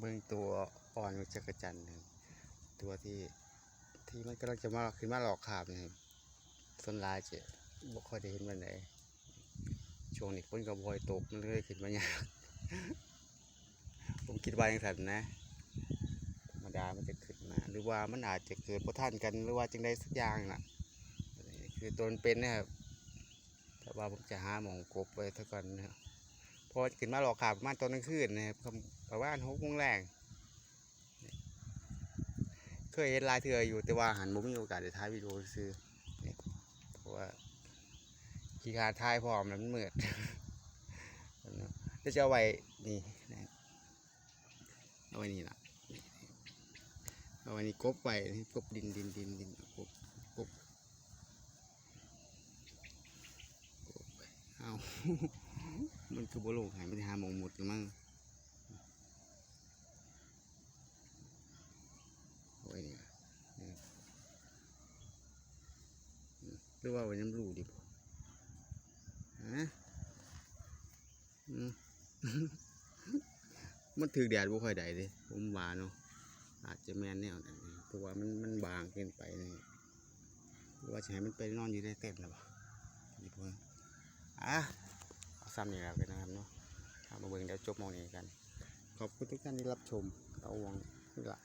เบิ่งตัวอ่อนของจักรจันทร์นะครับตัวที่มันกำลังจะมาขึ้นมาหลอกขาบนะครับส่วนลายจะบ่ค่อยได้เห็นมันไหนช่วงนี้ฝนก็บ่ค่อยตกมันเลยขึ้นมายากผมคิดว่าอย่างนั้นนะธรรมดามันจะขึ้นมาหรือว่ามันอาจจะเกิดบ่ทันกันหรือว่าจังใดสักอย่างน่ะคือตัวมันเป็นนะครับแต่ว่าผมจะหาหมองกบไว้เท่ากันนะครับพอขึ้นมาหลอกขาบประมาณตอนกลางคืนนะครับประมาณ6 โมงแรงเคยเห็นลายเถื่ออยู่แต่ว่าหันบ่มีโอกาสได้ถ่ายวิดีโอซื้อเพราะว่าขี้ขาถ่ายพร้อมแล้วมันมืดแล้วจะเอาไว้นี่นะเอาไว้นี่ล่ะเอาไว้นี่กบไว้กบดินกบเอา มันคือบ่ลงหายมันหาหมองหมดกันมั้งเอาไว้นี่หรือว่าไว้น้ำรูดิบฮะมันถือแดดบ่ค่อยได้เลยผมว่าเนาะอาจจะแม่นแนวนั้นเพราะว่ามันบางเกินไปนี่หรือว่าจะให้มันไปนอนอยู่ในเต็นท์หรือเปล่านี่พวกเอาซ้ำนี่แล้วกันนะครับเนาะมาเบิ่งเดี๋ยวจบมองนี้กันขอบคุณทุกท่านที่รับชมเอาหวังนี่ละ